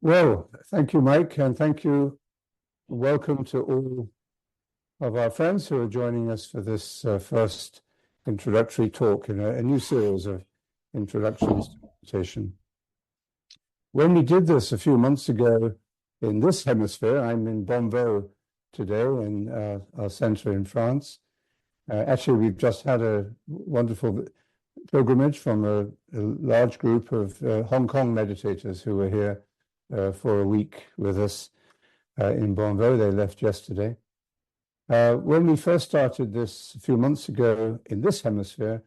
Well, thank you, Mike, and thank you. Welcome to all of our friends who are joining us for this first introductory talk in a new series of introductions to meditation. When we did this a few months ago in this hemisphere, I'm in Bonvaux today in our center in France. Actually, we've just had a wonderful pilgrimage from a large group of Hong Kong meditators who were here for a week with us in Bonvaux. They left yesterday. When we first started this a few months ago in this hemisphere,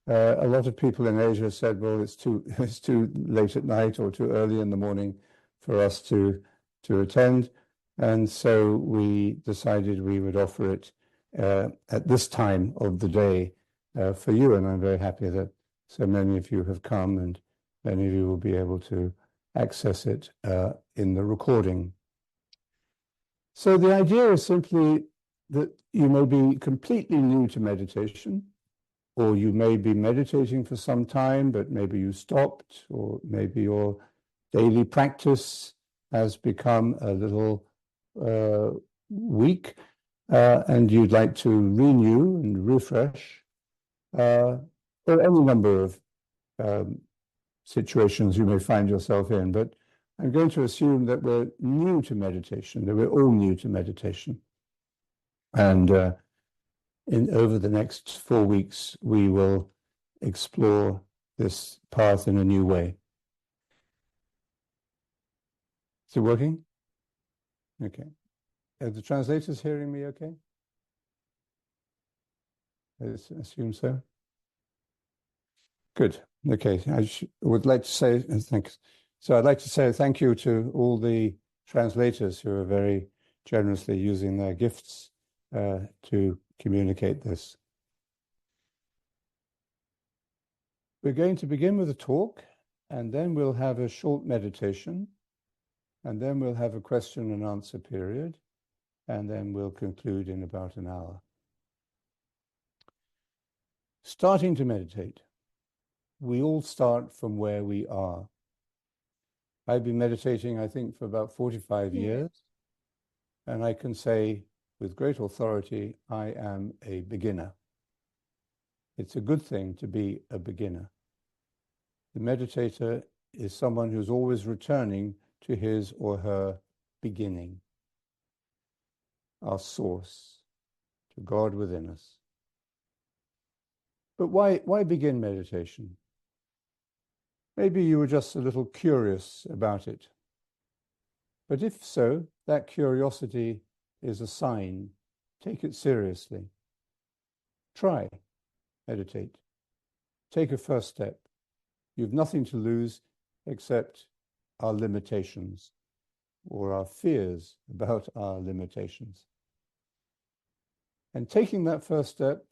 a lot of people in Asia said, well, it's too late at night or too early in the morning for us to attend. And so we decided we would offer it at this time of the day for you. And I'm very happy that so many of you have come and many of you will be able to access it in the recording. So the idea is simply that you may be completely new to meditation, or you may be meditating for some time, but maybe you stopped, or maybe your daily practice has become a little weak, and you'd like to renew and refresh, or any number of situations you may find yourself in. But I'm going to assume that we're new to meditation, that we're all new to meditation. And over the next 4 weeks, we will explore this path in a new way. Is it working? Okay. Are the translators hearing me okay? I assume so. Good. Okay. I would like to say thanks. So I'd like to say thank you to all the translators who are very generously using their gifts to communicate this. We're going to begin with a talk, and then we'll have a short meditation, and then we'll have a question and answer period, and then we'll conclude in about an hour. Starting to meditate. We all start from where we are. I've been meditating, I think, for about 45 years, and I can say with great authority, I am a beginner. It's a good thing to be a beginner. The meditator is someone who's always returning to his or her beginning, our source, to God within us. But why begin meditation? Maybe you were just a little curious about it. But if so, that curiosity is a sign. Take it seriously. Try, meditate. Take a first step. You've nothing to lose except our limitations or our fears about our limitations. And taking that first step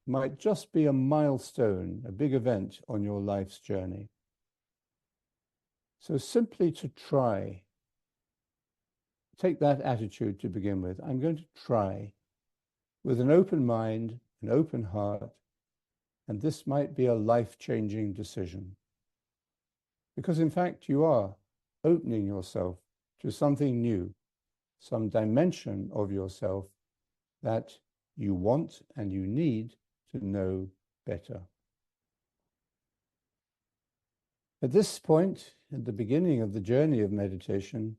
might just be a milestone, a big event on your life's journey. So simply to try. Take that attitude to begin with. I'm going to try with an open mind, an open heart, and this might be a life-changing decision. Because in fact, you are opening yourself to something new, some dimension of yourself that you want and you need to know better. At this point, at the beginning of the journey of meditation,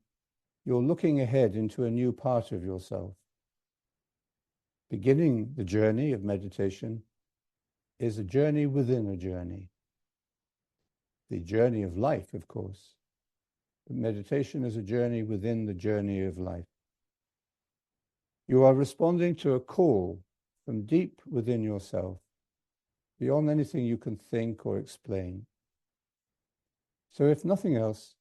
you're looking ahead into a new part of yourself. Beginning the journey of meditation is a journey within a journey. The journey of life, of course. But meditation is a journey within the journey of life. You are responding to a call from deep within yourself, beyond anything you can think or explain. So if nothing else,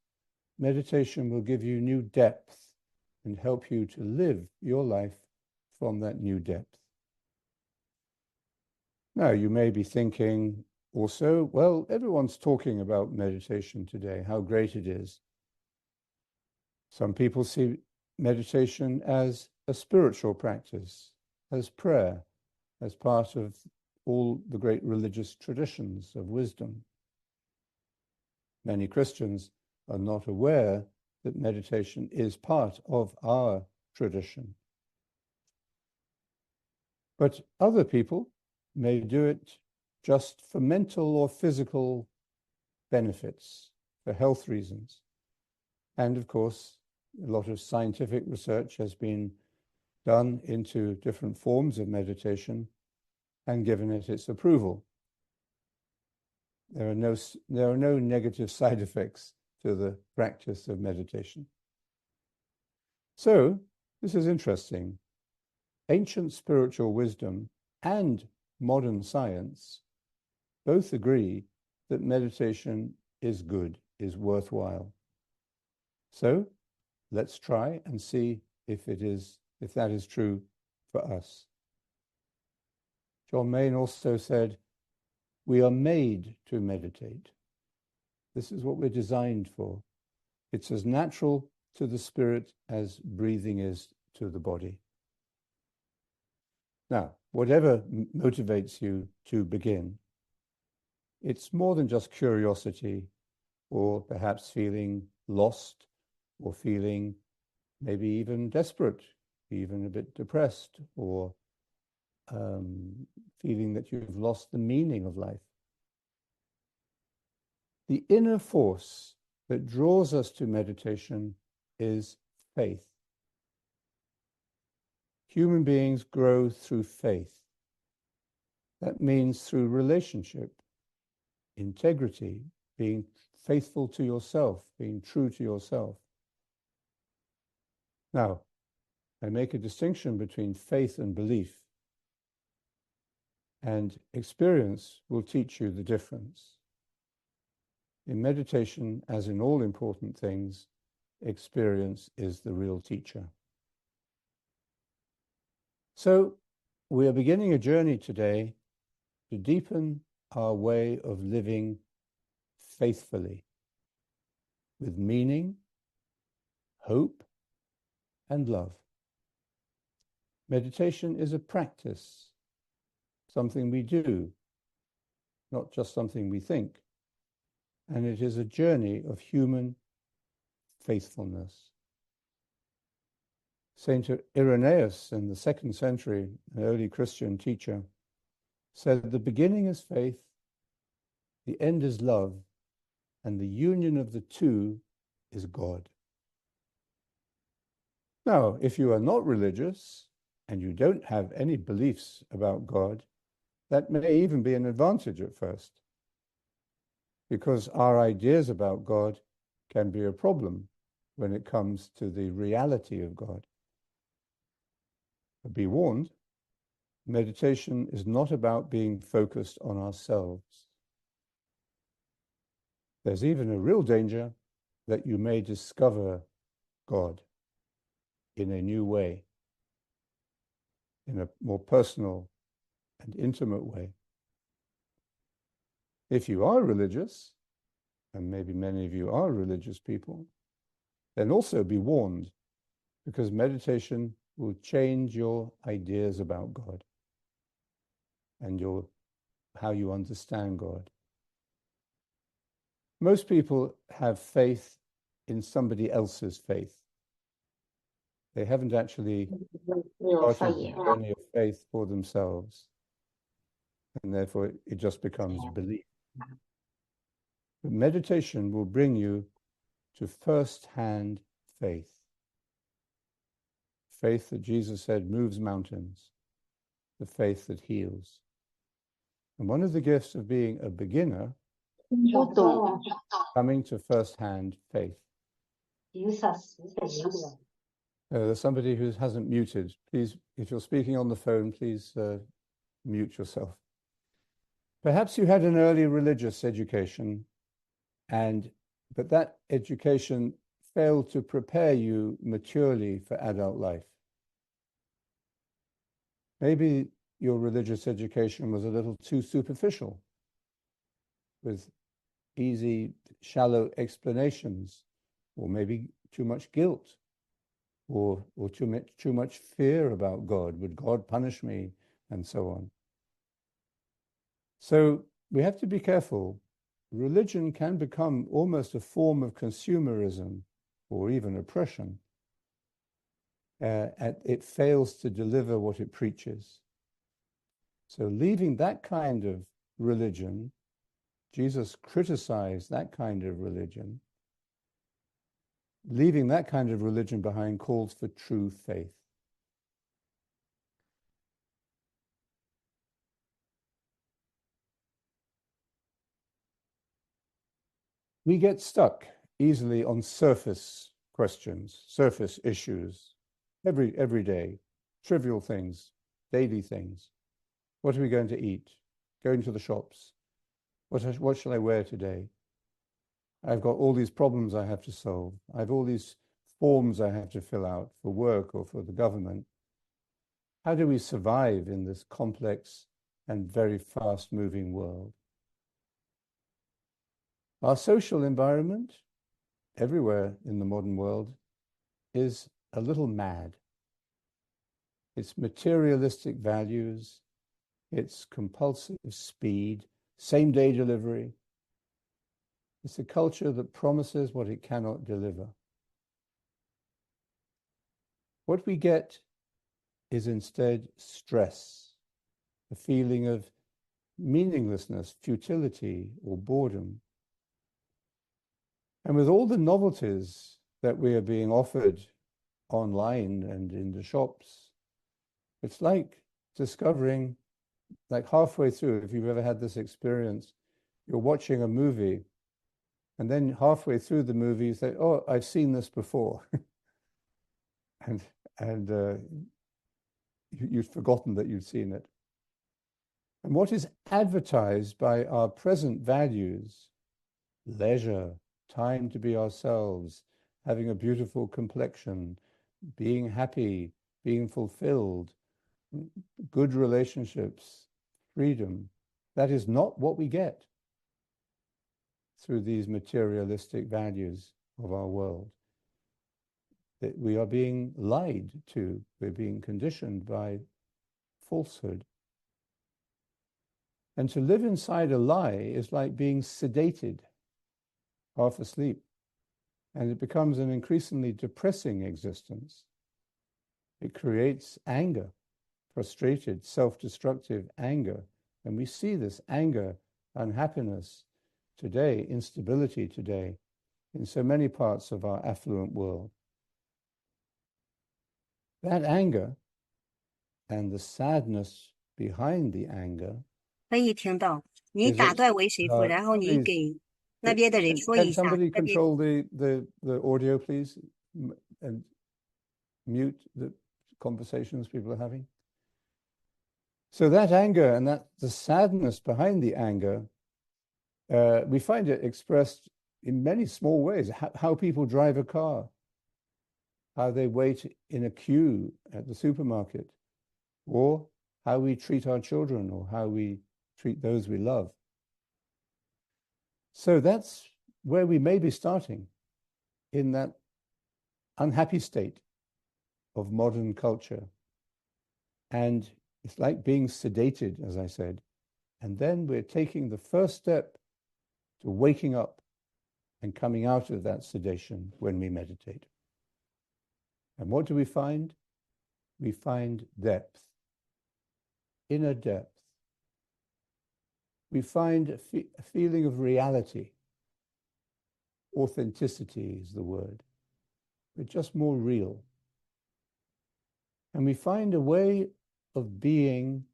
meditation will give you new depth and help you to live your life from that new depth. Now, you may be thinking also, well, everyone's talking about meditation today, how great it is. Some people see meditation as a spiritual practice, as prayer, as part of all the great religious traditions of wisdom. Many Christians are not aware that meditation is part of our tradition. But other people may do it just for mental or physical benefits, for health reasons. And of course, a lot of scientific research has been done into different forms of meditation and given it its approval. There are no negative side effects to the practice of meditation. So, this is interesting. Ancient spiritual wisdom and modern science both agree that meditation is good, is worthwhile. So, let's try and see if that is true for us. John Main also said, we are made to meditate. This is what we're designed for. It's as natural to the spirit as breathing is to the body. Now, whatever motivates you to begin, it's more than just curiosity or perhaps feeling lost or feeling maybe even desperate, even a bit depressed, or feeling that you've lost the meaning of life. The inner force that draws us to meditation is faith. Human beings grow through faith. That means through relationship, integrity, being faithful to yourself, being true to yourself. Now, I make a distinction between faith and belief, and experience will teach you the difference. In meditation, as in all important things, experience is the real teacher. So, we are beginning a journey today to deepen our way of living faithfully, with meaning, hope, and love. Meditation is a practice, something we do, not just something we think. And it is a journey of human faithfulness. Saint Irenaeus, in the 2nd century, an early Christian teacher, said, the beginning is faith, the end is love, and the union of the two is God. Now, if you are not religious and you don't have any beliefs about God, that may even be an advantage at first, because our ideas about God can be a problem when it comes to the reality of God. But be warned, meditation is not about being focused on ourselves. There's even a real danger that you may discover God in a new way, in a more personal and intimate way. If you are religious, and maybe many of you are religious people, then also be warned, because meditation will change your ideas about God and how you understand God. Most people have faith in somebody else's faith. They haven't actually started the journey of faith for themselves, and therefore it just becomes belief. But meditation will bring you to first-hand faith. Faith that Jesus said moves mountains, the faith that heals. And one of the gifts of being a beginner, coming to first-hand faith. There's somebody who hasn't muted. Please, if you're speaking on the phone, please mute yourself. Perhaps you had an early religious education, but that education failed to prepare you maturely for adult life. Maybe your religious education was a little too superficial, with easy, shallow explanations, or maybe too much guilt, or too much fear about God. Would God punish me? And so on. So we have to be careful. Religion can become almost a form of consumerism, or even oppression, it fails to deliver what it preaches. So leaving that kind of religion, Jesus criticized that kind of religion. Leaving that kind of religion behind calls for true faith. We get stuck easily on surface questions, surface issues, every day, trivial things, daily things. What are we going to eat? Going to the shops. What shall I wear today? I've got all these problems I have to solve. I have all these forms I have to fill out for work or for the government. How do we survive in this complex and very fast-moving world? Our social environment, everywhere in the modern world, is a little mad. It's materialistic values, it's compulsive speed, same-day delivery. It's a culture that promises what it cannot deliver. What we get is instead stress, a feeling of meaninglessness, futility, or boredom. And with all the novelties that we are being offered online and in the shops, it's like discovering, like halfway through, if you've ever had this experience, you're watching a movie, and then halfway through the movie, you say, "Oh, I've seen this before," and you've forgotten that you've seen it. And what is advertised by our present values, leisure, time to be ourselves, having a beautiful complexion, being happy, being fulfilled, good relationships, freedom, that is not what we get through these materialistic values of our world. That we are being lied to, we're being conditioned by falsehood. And to live inside a lie is like being sedated, half asleep, and it becomes an increasingly depressing existence. It creates anger, frustrated, self-destructive anger, and we see this anger, unhappiness today, instability today, in so many parts of our affluent world. That anger and the sadness behind the anger 可以听到你 is 打 it, 断为师傅，然后你 please, 给那边的人说 can 一下， somebody 那边 control the audio, please, and mute the conversations people are having? So that anger and the sadness behind the anger, we find it expressed in many small ways. How people drive a car, how they wait in a queue at the supermarket, or how we treat our children, or how we treat those we love. So that's where we may be starting, in that unhappy state of modern culture. And it's like being sedated, as I said. And then we're taking the first step to waking up and coming out of that sedation when we meditate. And what do we find? We find depth, inner depth. We find a feeling of reality. Authenticity is the word. We're just more real. And we find a way of being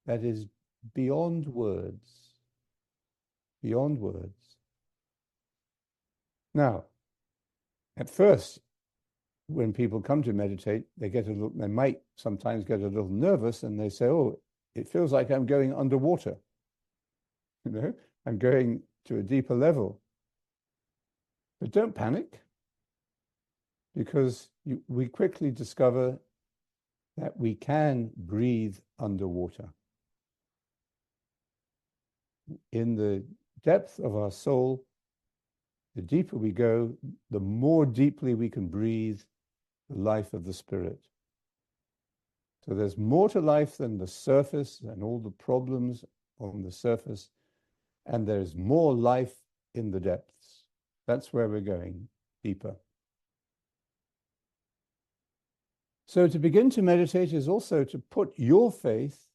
that is beyond words. Beyond words. Now, at first, when people come to meditate, they might sometimes get a little nervous, and they say, "Oh, it feels like I'm going underwater. You know, I'm going to a deeper level." But don't panic, because we quickly discover that we can breathe underwater. In the depth of our soul, the deeper we go, the more deeply we can breathe the life of the spirit. So there's more to life than the surface and all the problems on the surface, and there's more life in the depths. That's where we're going, deeper. So to begin to meditate is also to put your faith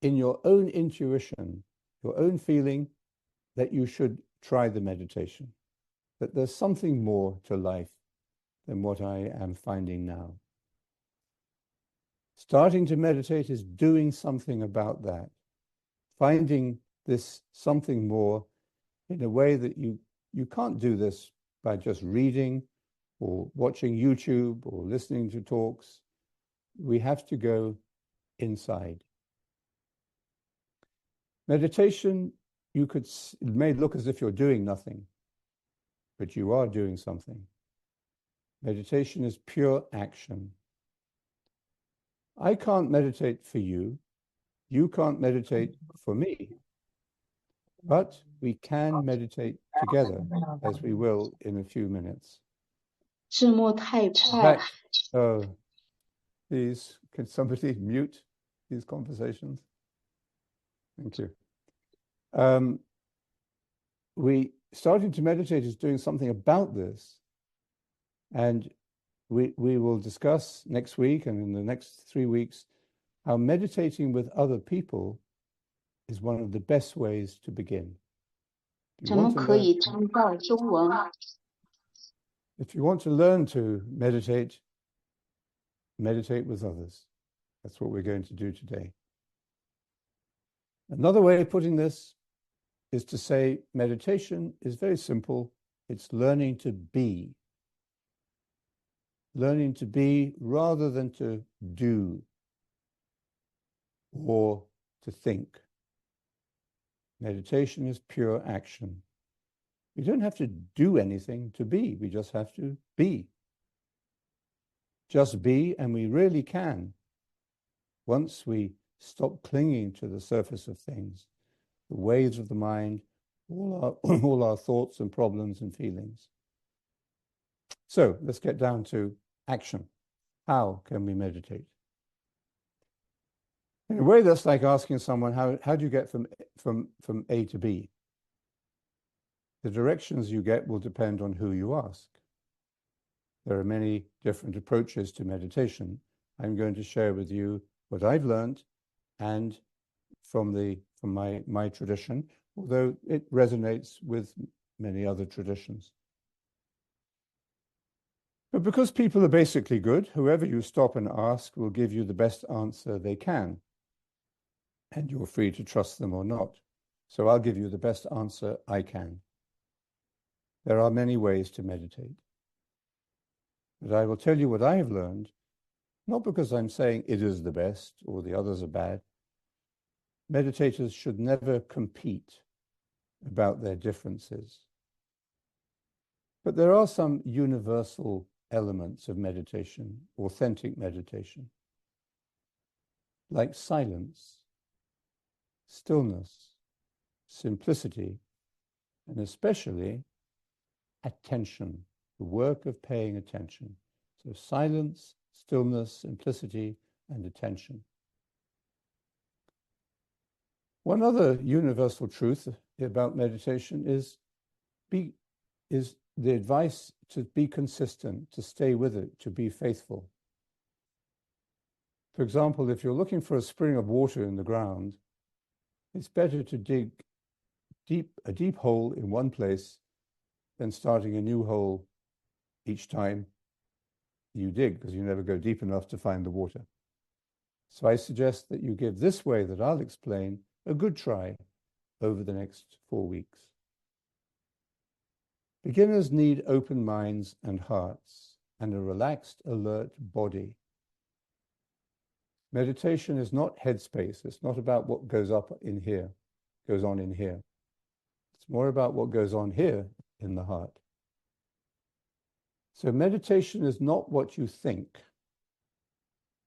in your own intuition, your own feeling that you should try the meditation, that there's something more to life than what I am finding now. Starting to meditate is doing something about that, finding this something more in a way that you can't do this by just reading or watching YouTube or listening to talks. We have to go inside. Meditation, it may look as if you're doing nothing, but you are doing something. Meditation is pure action. I can't meditate for you. You can't meditate for me. But we can meditate together, as we will in a few minutes. In fact, please, can somebody mute these conversations? Thank you. Starting to meditate is doing something about this. And we will discuss next week and in the next 3 weeks how meditating with other people is one of the best ways to begin. If you want to learn to meditate, meditate with others. That's what we're going to do today. Another way of putting this is to say meditation is very simple. It's learning to be. Learning to be rather than to do or to think. Meditation is pure action. We don't have to do anything to be. We just have to be. Just be, and we really can. Once we stop clinging to the surface of things, the waves of the mind, all our thoughts and problems and feelings. So let's get down to action. How can we meditate? In a way, that's like asking someone, how do you get from A to B? The directions you get will depend on who you ask. There are many different approaches to meditation. I'm going to share with you what I've learned and from my tradition, although it resonates with many other traditions. But because people are basically good, whoever you stop and ask will give you the best answer they can. And you're free to trust them or not. So I'll give you the best answer I can. There are many ways to meditate. But I will tell you what I have learned, not because I'm saying it is the best or the others are bad. Meditators should never compete about their differences. But there are some universal elements of meditation, authentic meditation, like silence, stillness, simplicity, and especially attention, the work of paying attention. So silence, stillness, simplicity, and attention. One other universal truth about meditation is the advice to be consistent, to stay with it, to be faithful. For example, if you're looking for a spring of water in the ground, it's better to dig a deep hole in one place than starting a new hole each time you dig, because you never go deep enough to find the water. So I suggest that you give this way that I'll explain a good try over the next 4 weeks. Beginners need open minds and hearts and a relaxed, alert body. Meditation is not headspace. It's not about what goes on in here. It's more about what goes on here in the heart. So meditation is not what you think.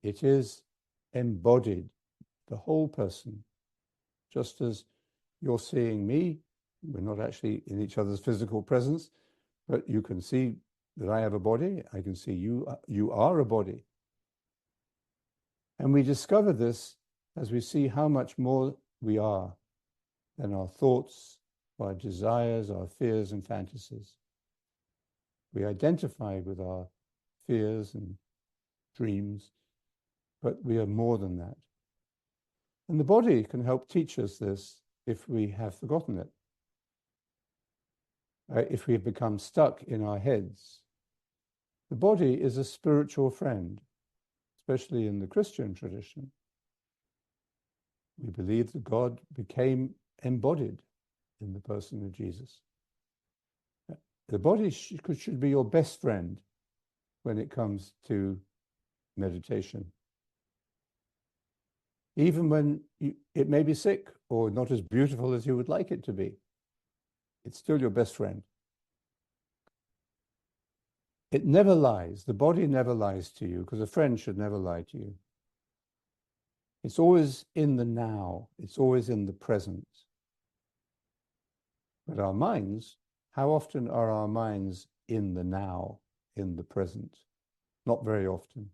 It is embodied, the whole person. Just as you're seeing me, we're not actually in each other's physical presence, but you can see that I have a body. I can see you are a body. And we discover this as we see how much more we are than our thoughts, our desires, our fears and fantasies. We identify with our fears and dreams, but we are more than that. And the body can help teach us this if we have forgotten it. If we have become stuck in our heads. The body is a spiritual friend, especially in the Christian tradition. We believe that God became embodied in the person of Jesus. The body should be your best friend when it comes to meditation. Even when it may be sick or not as beautiful as you would like it to be, it's still your best friend. It never lies. The body never lies to you, because a friend should never lie to you. It's always in the now. It's always in the present. But our minds, how often are our minds in the now, in the present? Not very often.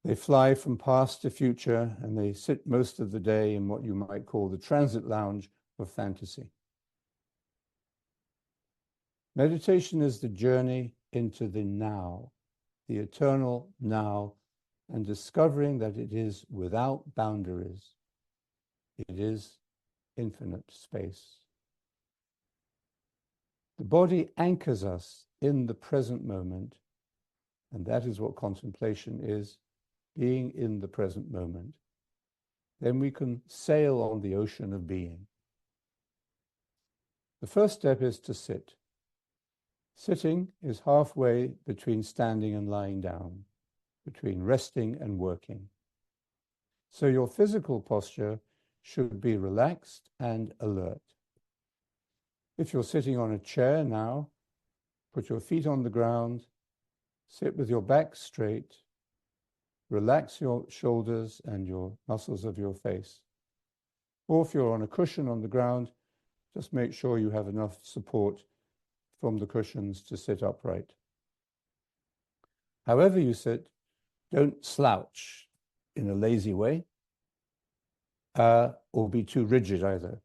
They fly from past to future, and they sit most of the day in what you might call the transit lounge of fantasy. Meditation is the journey into the now, the eternal now, and discovering that it is without boundaries. It is infinite space. The body anchors us in the present moment, and that is what contemplation is, being in the present moment. Then we can sail on the ocean of being. The first step is to sit. Sitting is halfway between standing and lying down, between resting and working. So your physical posture should be relaxed and alert. If you're sitting on a chair now, put your feet on the ground, sit with your back straight, relax your shoulders and your muscles of your face. Or if you're on a cushion on the ground, just make sure you have enough support from the cushions to sit upright. However you sit, don't slouch in a lazy way, or be too rigid either.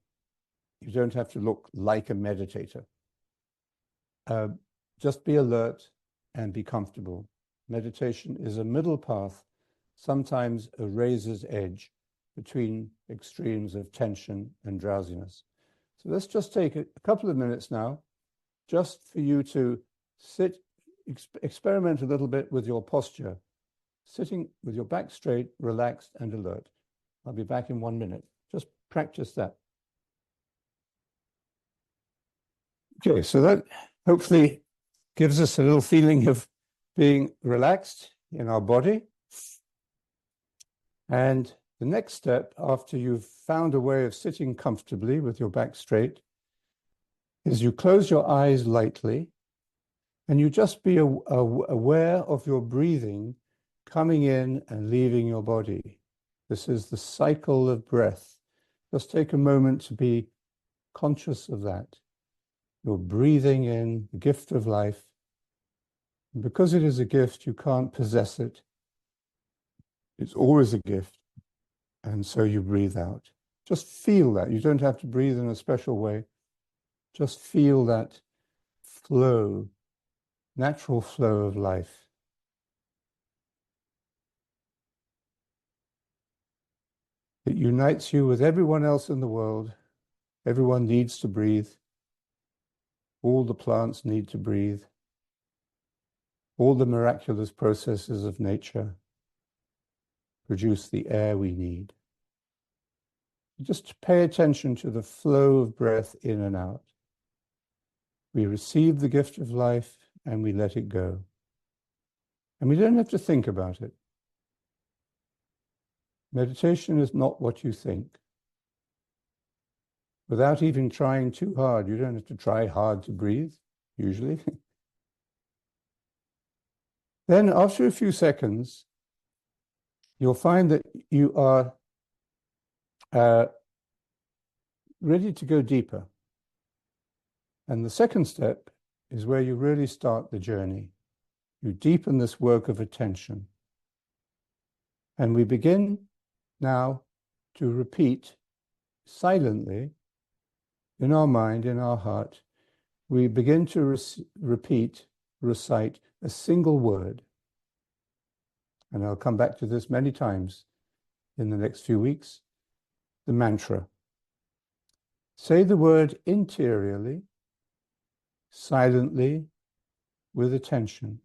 You don't have to look like a meditator. Just be alert and be comfortable. Meditation is a middle path, sometimes a razor's edge between extremes of tension and drowsiness. So let's just take a couple of minutes now, just for you to sit, experiment a little bit with your posture, sitting with your back straight, relaxed and alert. I'll be back in 1 minute. Just practice that. Okay, so that hopefully gives us a little feeling of being relaxed in our body. And the next step, after you've found a way of sitting comfortably with your back straight, is you close your eyes lightly and you just be aware of your breathing coming in and leaving your body. This is the cycle of breath. Just take a moment to be conscious of that. You're breathing in the gift of life. And because it is a gift, you can't possess it. It's always a gift. And so you breathe out. Just feel that. You don't have to breathe in a special way. Just feel that flow, natural flow of life. It unites you with everyone else in the world. Everyone needs to breathe. All the plants need to breathe. All the miraculous processes of nature produce the air we need. Just pay attention to the flow of breath in and out. We receive the gift of life and we let it go. And we don't have to think about it. Meditation is not what you think. Without even trying too hard, you don't have to try hard to breathe, usually. Then after a few seconds, you'll find that you are ready to go deeper. And the second step is where you really start the journey. You deepen this work of attention. And we begin now to repeat silently in our mind, in our heart. We begin to recite a single word. and I'll come back to this many times in the next few weeks, the mantra. Say the word interiorly, silently, with attention.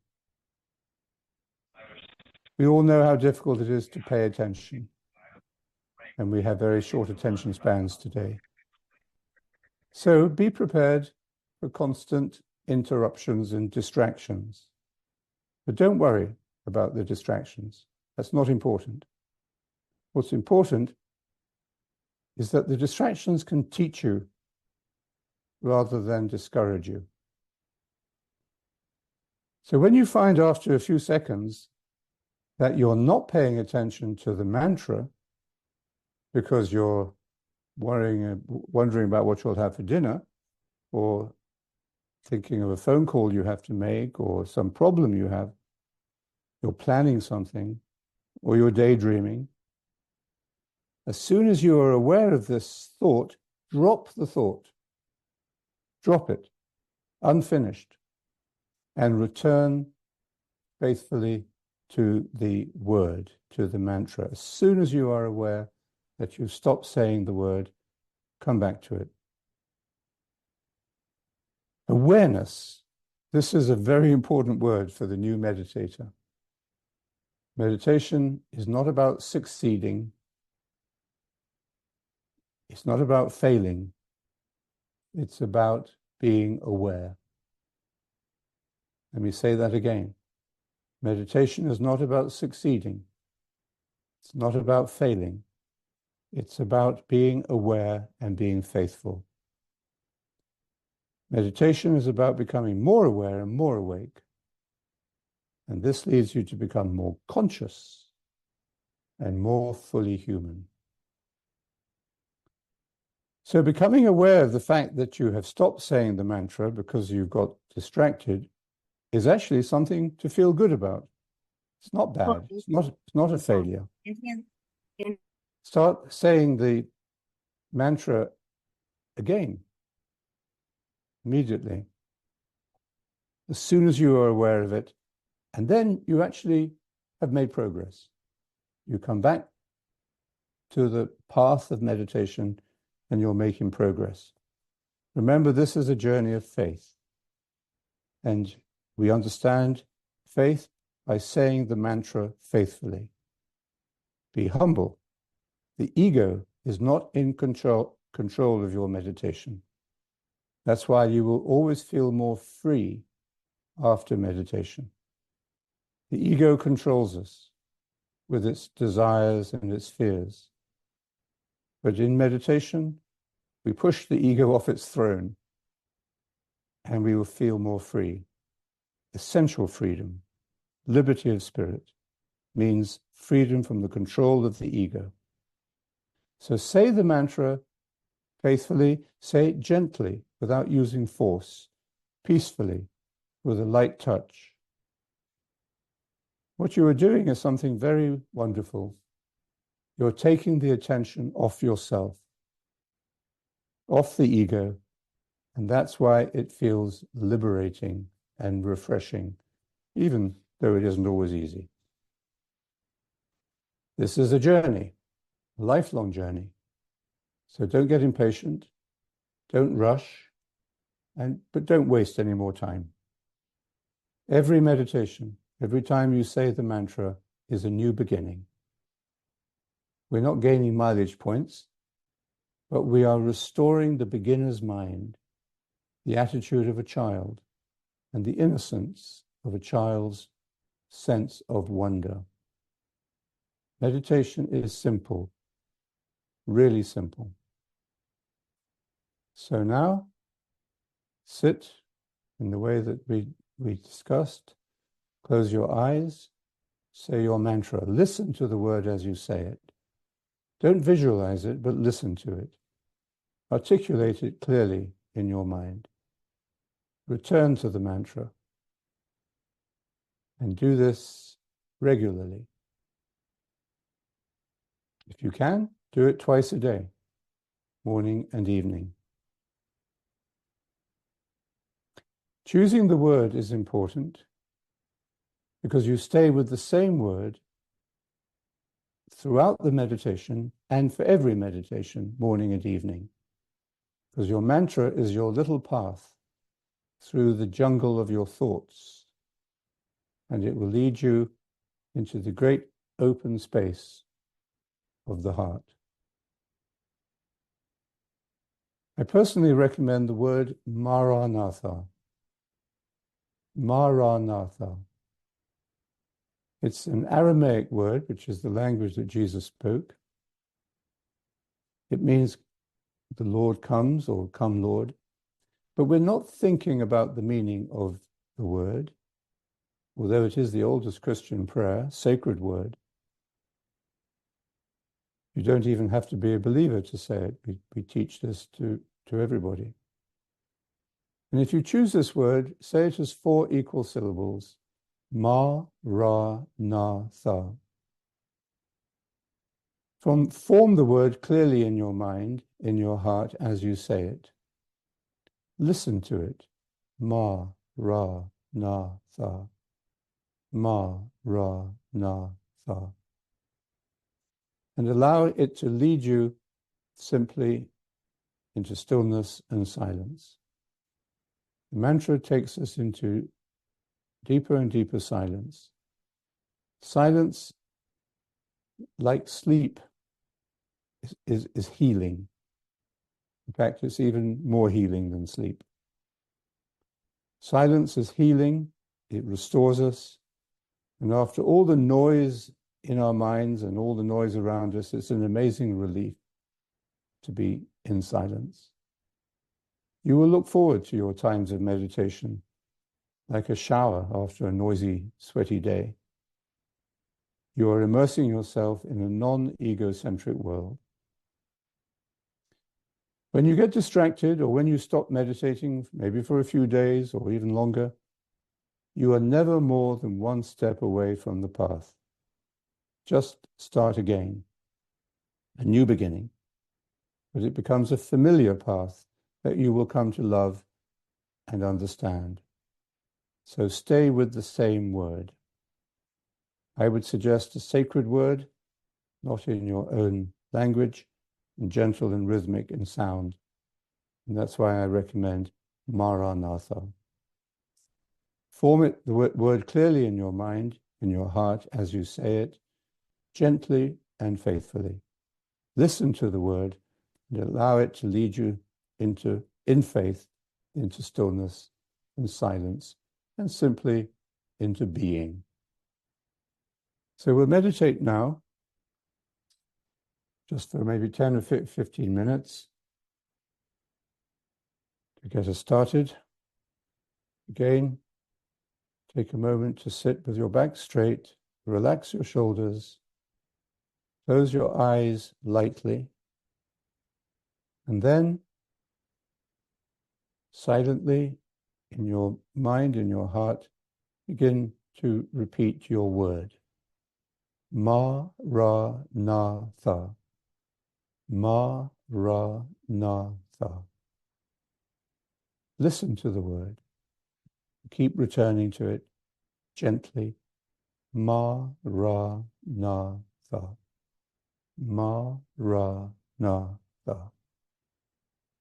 We all know how difficult it is to pay attention, and we have very short attention spans today. So be prepared for constant interruptions and distractions. But don't worry about the distractions. That's not important. What's important is that the distractions can teach you rather than discourage you. So when you find after a few seconds that you're not paying attention to the mantra because you're wondering about what you'll have for dinner, or thinking of a phone call you have to make, or some problem you have, you're planning something, or you're daydreaming, as soon as you are aware of this thought, drop the thought. Drop it, unfinished, and return faithfully to the word, to the mantra. As soon as you are aware that you stop saying the word, come back to it. Awareness. This is a very important word for the new meditator. Meditation is not about succeeding. It's not about failing. It's about being aware. Let me say that again. Meditation is not about succeeding. It's not about failing. It's about being aware and being faithful. Meditation is about becoming more aware and more awake. And this leads you to become more conscious and more fully human. So becoming aware of the fact that you have stopped saying the mantra because you got distracted is actually something to feel good about. It's not bad. It's not a failure. Start saying the mantra again, immediately, as soon as you are aware of it, and then you actually have made progress. You come back to the path of meditation and you're making progress. Remember, this is a journey of faith. And we understand faith by saying the mantra faithfully. Be humble. The ego is not in control of your meditation. That's why you will always feel more free after meditation. The ego controls us with its desires and its fears. But in meditation, we push the ego off its throne and we will feel more free. Essential freedom, liberty of spirit, means freedom from the control of the ego. So say the mantra faithfully, say it gently, without using force, peacefully, with a light touch. What you are doing is something very wonderful. You're taking the attention off yourself, off the ego, and that's why it feels liberating and refreshing, even though it isn't always easy. This is a journey, a lifelong journey. So don't get impatient, don't rush, but don't waste any more time. Every meditation, every time you say the mantra, is a new beginning. We're not gaining mileage points, but we are restoring the beginner's mind, the attitude of a child, and the innocence of a child's sense of wonder. Meditation is simple, really simple. So now, sit in the way that we discussed. Close your eyes, say your mantra. Listen to the word as you say it. Don't visualize it, but listen to it. Articulate it clearly in your mind. Return to the mantra. And do this regularly. If you can, do it twice a day, morning and evening. Choosing the word is important because you stay with the same word throughout the meditation and for every meditation, morning and evening. Because your mantra is your little path through the jungle of your thoughts, and it will lead you into the great open space of the heart. I personally recommend the word Maranatha. Maranatha. It's an Aramaic word, which is the language that Jesus spoke. It means the Lord comes, or come Lord. But we're not thinking about the meaning of the word, although it is the oldest Christian prayer, sacred word. You don't even have to be a believer to say it. We teach this to everybody. And if you choose this word, say it as 4 equal syllables. Ma, ra, na, tha. Form the word clearly in your mind, in your heart, as you say it. Listen to it. Ma, ra, na, tha. Ma, ra, na, tha. And allow it to lead you simply into stillness and silence. The mantra takes us into deeper and deeper silence. Silence, like sleep, is healing. In fact, it's even more healing than sleep. Silence is healing. It restores us. And after all the noise in our minds and all the noise around us, it's an amazing relief to be in silence. You will look forward to your times of meditation like a shower after a noisy, sweaty day. You are immersing yourself in a non-egocentric world. When you get distracted or when you stop meditating, maybe for a few days or even longer, you are never more than 1 step away from the path. Just start again, a new beginning. But it becomes a familiar path that you will come to love and understand. So stay with the same word. I would suggest a sacred word, not in your own language, and gentle and rhythmic in sound. And that's why I recommend Maranatha. Form it, the word clearly in your mind, in your heart, as you say it, gently and faithfully. Listen to the word and allow it to lead you in faith, into stillness and silence, and simply into being. So we'll meditate now, just for maybe 10 or 15 minutes to get us started. Again, take a moment to sit with your back straight, relax your shoulders, close your eyes lightly, and then silently in your mind, in your heart, begin to repeat your word. Ma, ra, na, tha. Ma, ra, na, tha. Listen to the word. Keep returning to it gently. Ma, ra, na, tha. Ma, ra, na, tha.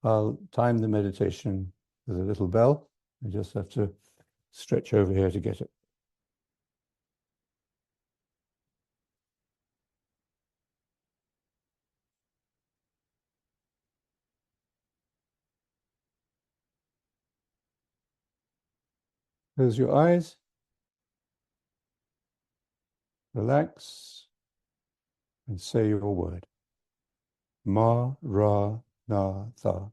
I'll time the meditation with a little bell. I just have to stretch over here to get it. Close your eyes. Relax and say your word. Ma, ra, na, tha.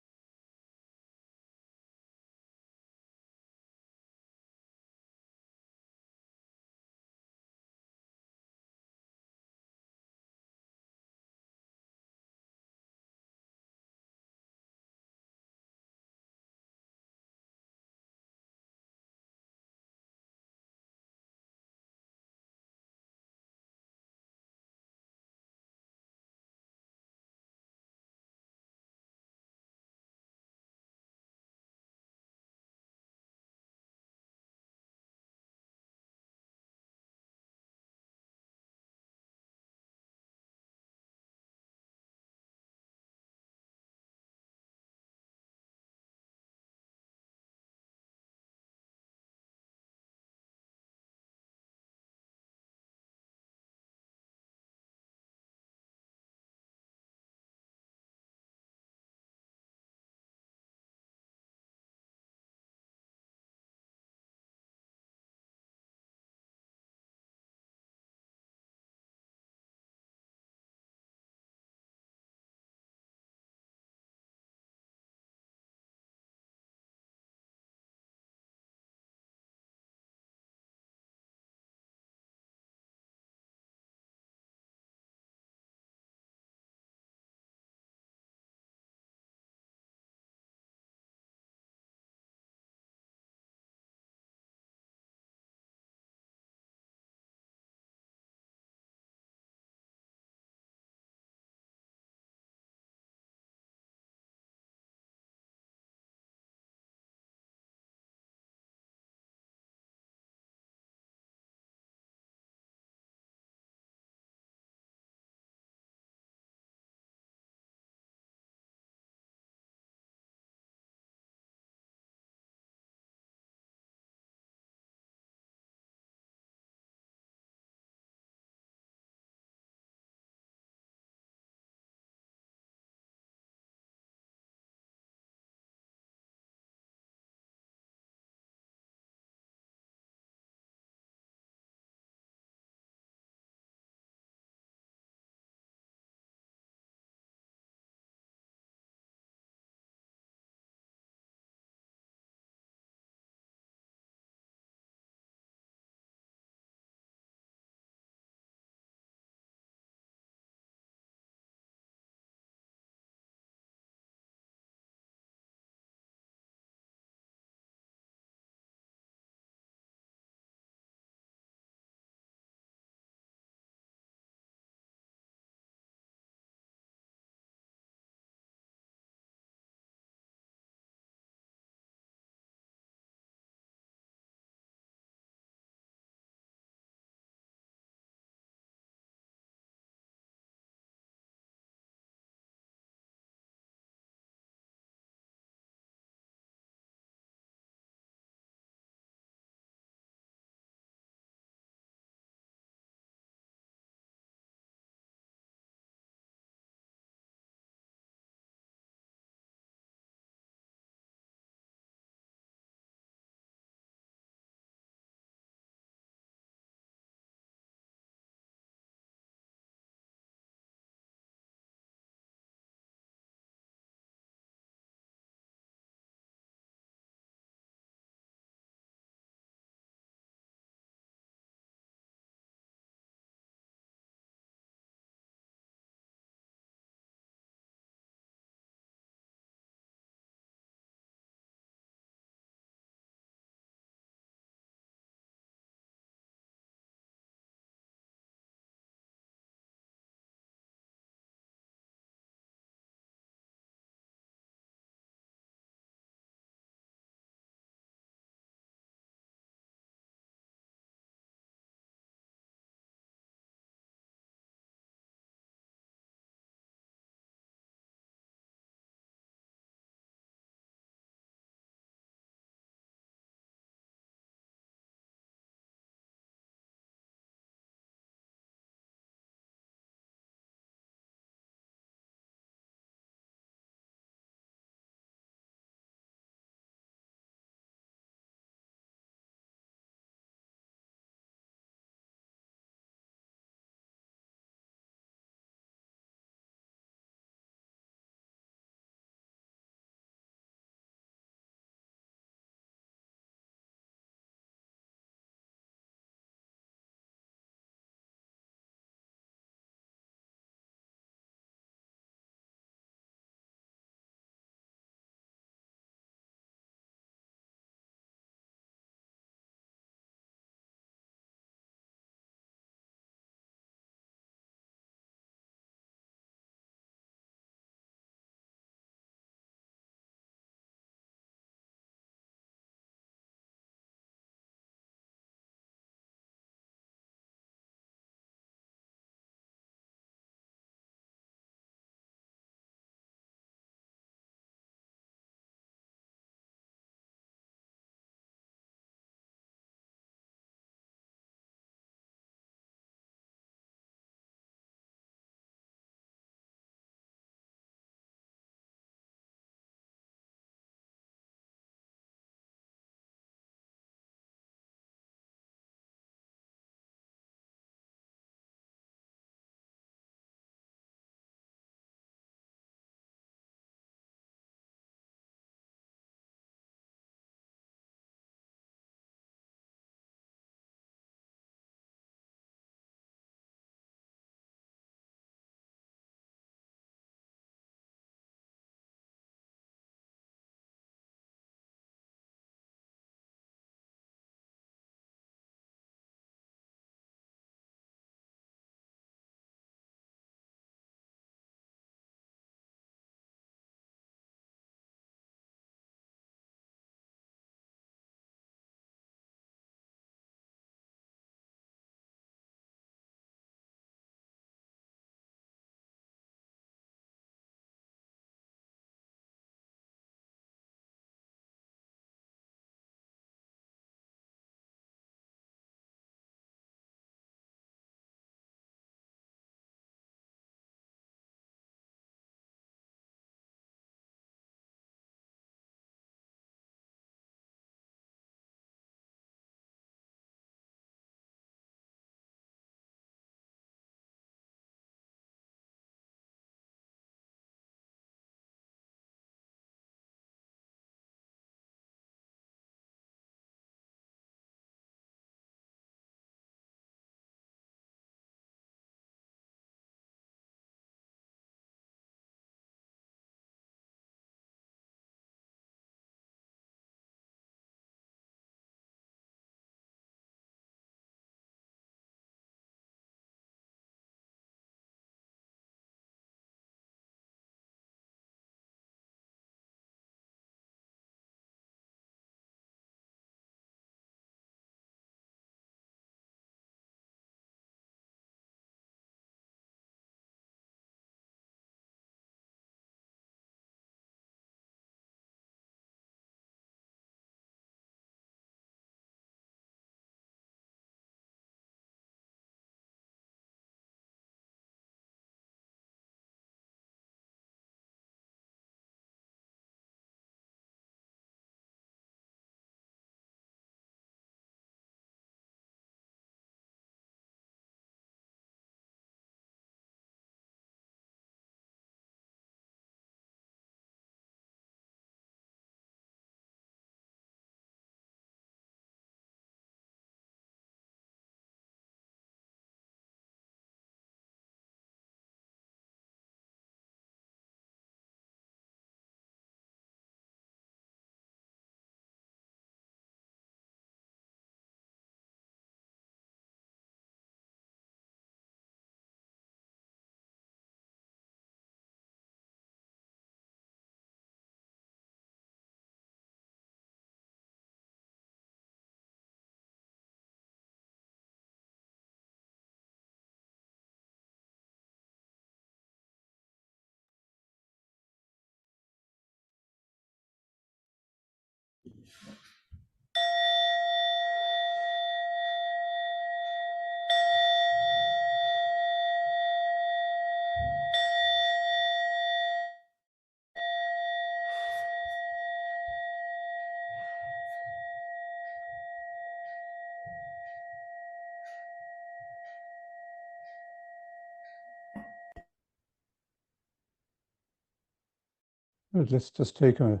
Good. Let's just take a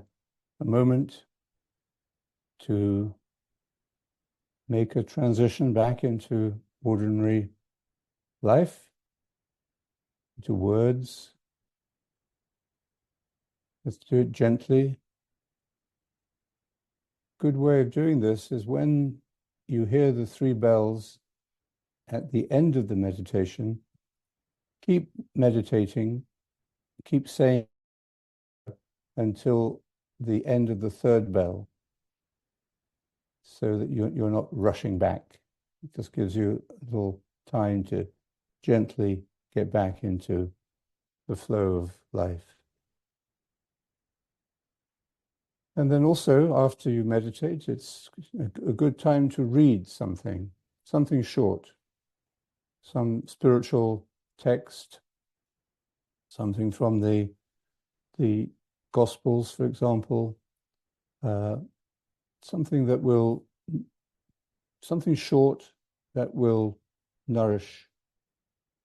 moment to make a transition back into ordinary life, into words. Let's do it gently. Good way of doing this is when you hear the 3 bells at the end of the meditation, keep meditating, keep saying until the end of the 3rd bell, so that you're not rushing back. It just gives you a little time to gently get back into the flow of life. And then also, after you meditate, it's a good time to read something short, some spiritual text, something from the Gospels, for example, something short that will nourish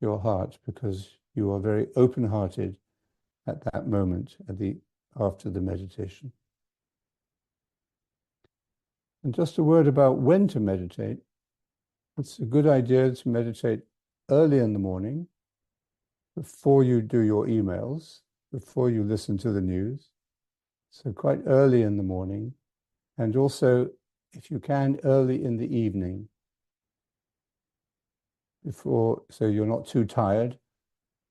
your heart, because you are very open-hearted at that moment, after the meditation. And just a word about when to meditate. It's a good idea to meditate early in the morning, before you do your emails, before you listen to the news. So quite early in the morning, and also, if you can, early in the evening, so you're not too tired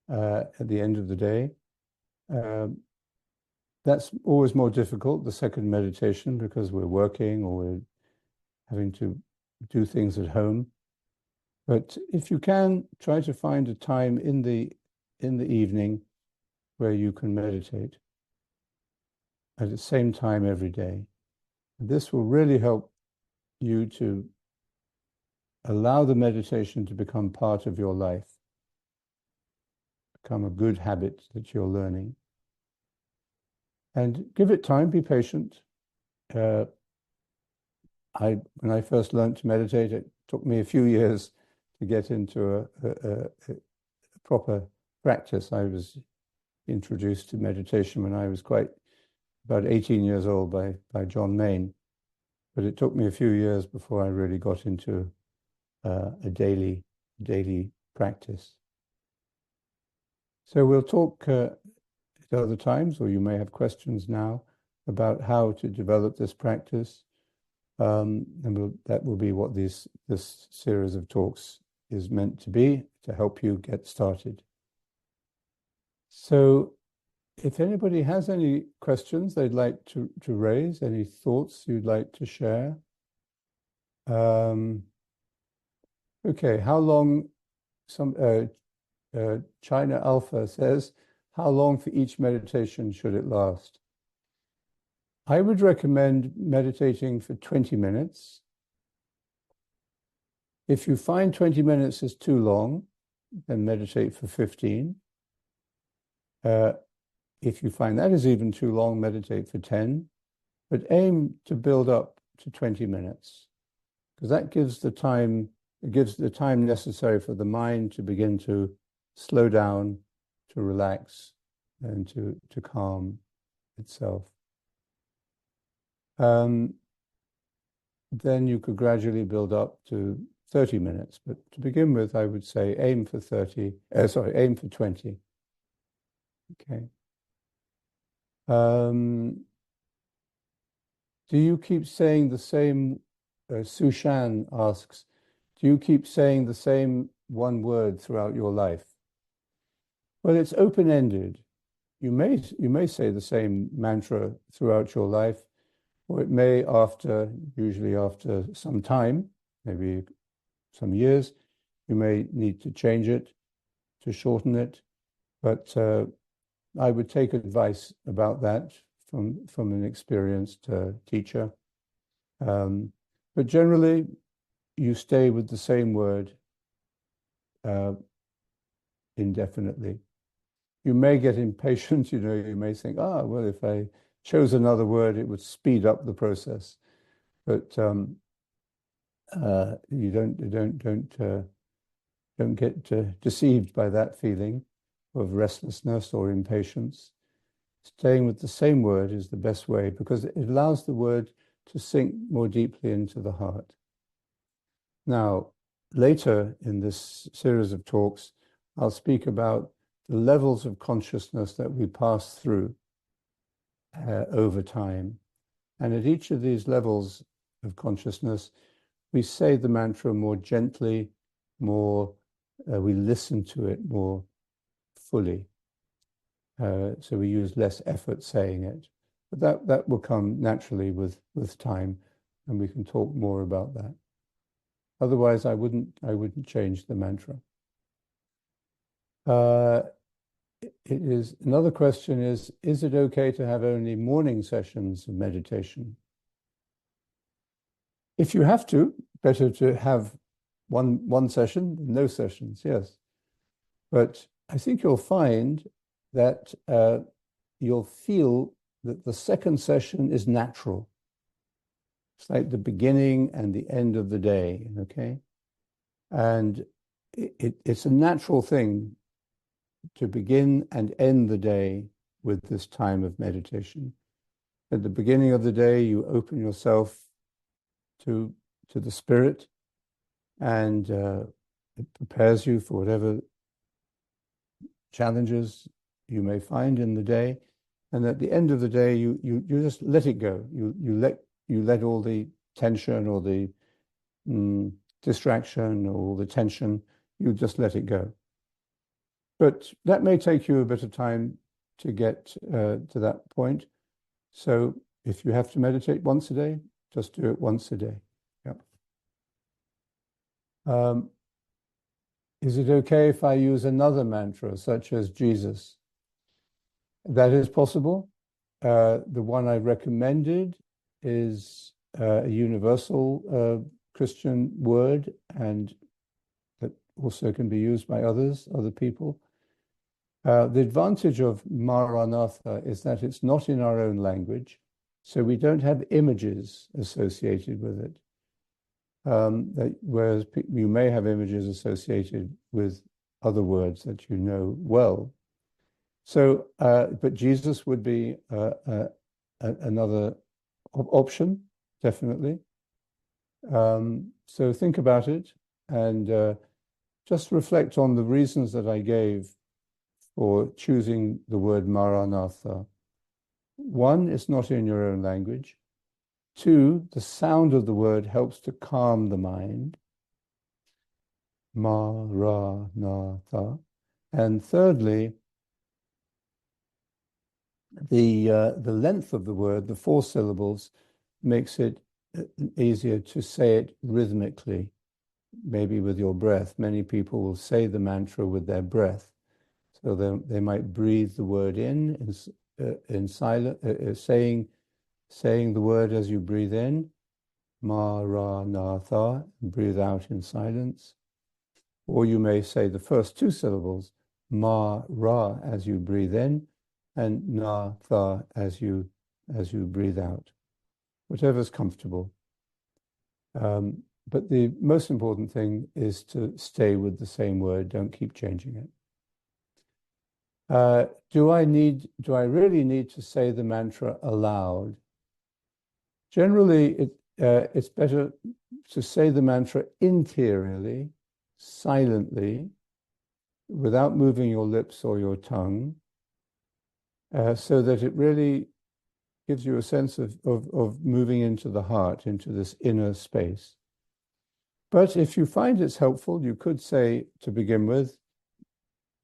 at the end of the day. That's always more difficult, the second meditation, because we're working or we're having to do things at home. But if you can, try to find a time in the evening where you can meditate at the same time every day. And this will really help you to allow the meditation to become part of your life, become a good habit that you're learning. And give it time, be patient. When I first learned to meditate, it took me a few years to get into a proper practice. I was introduced to meditation when I was about 18 years old by John Main, but it took me a few years before I really got into a daily practice. So we'll talk at other times, or you may have questions now about how to develop this practice, and that will be what this series of talks is meant to be, to help you get started. So if anybody has any questions they'd like to raise, any thoughts you'd like to share. Okay, how long, China Alpha says, how long for each meditation should it last? I would recommend meditating for 20 minutes. If you find 20 minutes is too long, then meditate for 15. If you find that is even too long, meditate for 10, but aim to build up to 20 minutes, because that gives the time necessary for the mind to begin to slow down, to relax, and to calm itself. Then you could gradually build up to 30 minutes, but to begin with, I would say aim for 20. Okay. Do you keep saying the same, Sushan asks, do you keep saying the same one word throughout your life? Well, it's open-ended. You may say the same mantra throughout your life, or it may, usually after some time, maybe some years, you may need to change it, to shorten it. But I would take advice about that from an experienced teacher. But generally, you stay with the same word indefinitely. You may get impatient, you may think, well, if I chose another word, it would speed up the process. But you don't get deceived by that feeling of restlessness or impatience. staying with the same word is the best way because it allows the word to sink more deeply into the heart. Now, later in this series of talks, I'll speak about the levels of consciousness that we pass through over time. And at each of these levels of consciousness, we say the mantra more gently, we listen to it more fully. So we use less effort saying it. But that will come naturally with time, and we can talk more about that. Otherwise, I wouldn't change the mantra. Another question is it okay to have only morning sessions of meditation? If you have to, better to have one session, no sessions, yes. But I think you'll find that you'll feel that the second session is natural. It's like the beginning and the end of the day, okay? And it's a natural thing to begin and end the day with this time of meditation. At the beginning of the day, you open yourself to the spirit, and it prepares you for whatever challenges you may find in the day. And at the end of the day, you just let it go. You let all the tension or the distraction or the tension, you just let it go. But that may take you a bit of time to get to that point. So if you have to meditate once a day, just do it once a day. Yep. Is it okay if I use another mantra, such as Jesus? That is possible. The one I recommended is a universal Christian word, and that also can be used by other people. The advantage of Maranatha is that it's not in our own language, so we don't have images associated with it. Whereas you may have images associated with other words that you know well. So, but Jesus would be another option, definitely. So think about it and just reflect on the reasons that I gave for choosing the word Maranatha. One, it's not in your own language. Two, the sound of the word helps to calm the mind. Maranatha. And thirdly, the length of the word, the 4 syllables, makes it easier to say it rhythmically, maybe with your breath. Many people will say the mantra with their breath. So they might breathe the word in silent, saying the word as you breathe in, Maranatha, and breathe out in silence. Or you may say the first 2 syllables, Ma-ra, as you breathe in, and Na-tha as you breathe out. Whatever's comfortable. But the most important thing is to stay with the same word. Don't keep changing it. Do I really need to say the mantra aloud? Generally, it's better to say the mantra interiorly, silently, without moving your lips or your tongue, so that it really gives you a sense of moving into the heart, into this inner space. But if you find it's helpful, you could say, to begin with,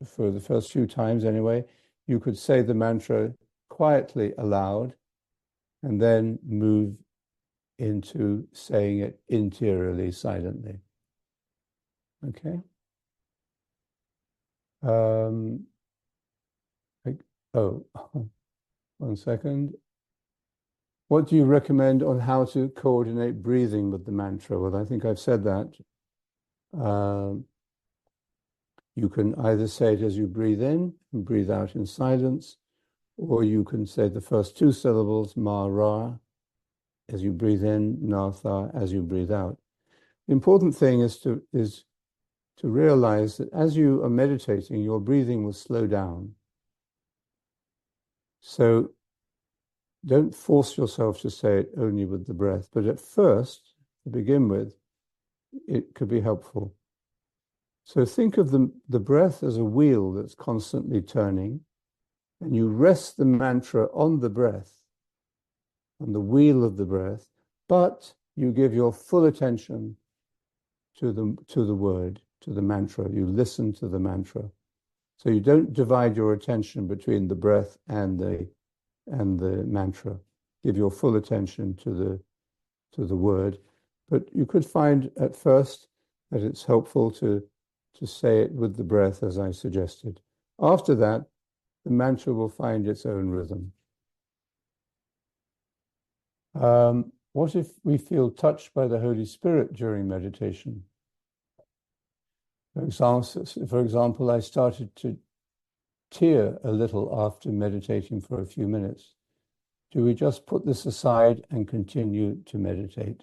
for the first few times anyway, you could say the mantra quietly aloud and then move into saying it interiorly, silently. Okay? One second. What do you recommend on how to coordinate breathing with the mantra? Well, I think I've said that. You can either say it as you breathe in and breathe out in silence, or you can say the first 2 syllables, Ma-ra, as you breathe in, Na-tha, as you breathe out. The important thing is to realize that as you are meditating, your breathing will slow down. So don't force yourself to say it only with the breath, but at first, to begin with, it could be helpful. So think of the breath as a wheel that's constantly turning, and you rest the mantra on the breath, on the wheel of the breath, but you give your full attention to the word, to the mantra. You listen to the mantra. So you don't divide your attention between the breath and the mantra. Give your full attention to the word. But you could find at first that it's helpful to say it with the breath, as I suggested. After that, the mantra will find its own rhythm. What if we feel touched by the Holy Spirit during meditation? For example, I started to tear a little after meditating for a few minutes. Do we just put this aside and continue to meditate?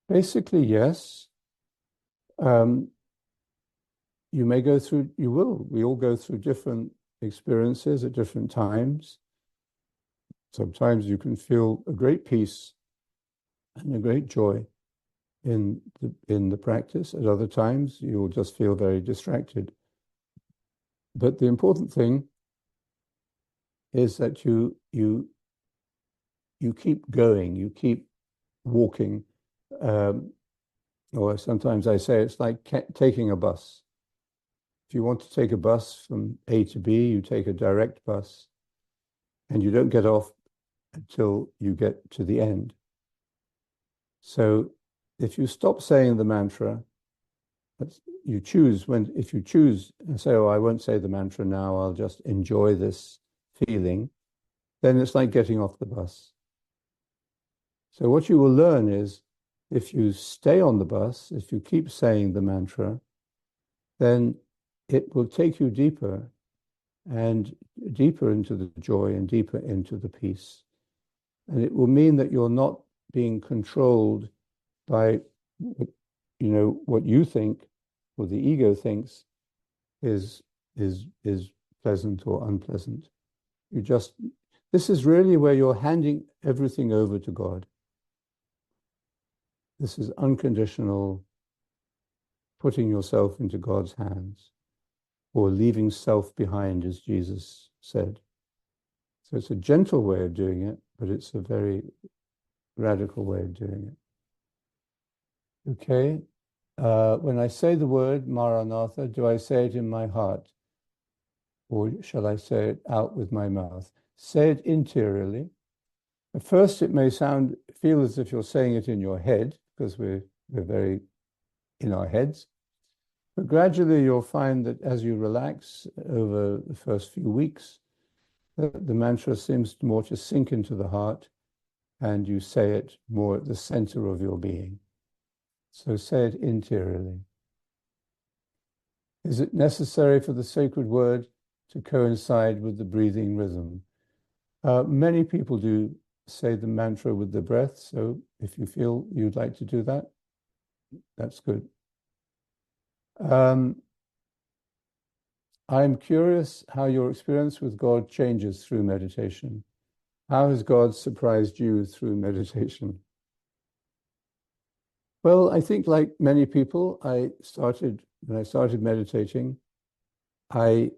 Basically, yes. You may go through, we all go through different experiences at different times. Sometimes you can feel a great peace and a great joy in the practice. At other times, you will just feel very distracted. But the important thing is that you keep going, you keep walking. Or sometimes I say it's like taking a bus. If you want to take a bus from A to B, you take a direct bus, and you don't get off until you get to the end. So if you stop saying the mantra, if you choose and say, oh, I won't say the mantra now, I'll just enjoy this feeling, then it's like getting off the bus. So what you will learn is, if you stay on the bus, if you keep saying the mantra, then it will take you deeper and deeper into the joy and deeper into the peace. And it will mean that you're not being controlled by, what you think or the ego thinks is pleasant or unpleasant. This is really where you're handing everything over to God. This is unconditional, putting yourself into God's hands, or leaving self behind, as Jesus said. So it's a gentle way of doing it, but it's a very radical way of doing it. Okay. When I say the word Maranatha, do I say it in my heart? Or shall I say it out with my mouth? Say it interiorly. At first, it may feel as if you're saying it in your head, because we're very in our heads. But gradually, you'll find that as you relax over the first few weeks, the mantra seems more to sink into the heart, and you say it more at the center of your being. So say it interiorly. Is it necessary for the sacred word to coincide with the breathing rhythm? Many people do say the mantra with the breath, so if you feel you'd like to do that, that's good. I'm curious how your experience with God changes through meditation. How has God surprised you through meditation? Well, I think like many people, when I started meditating, I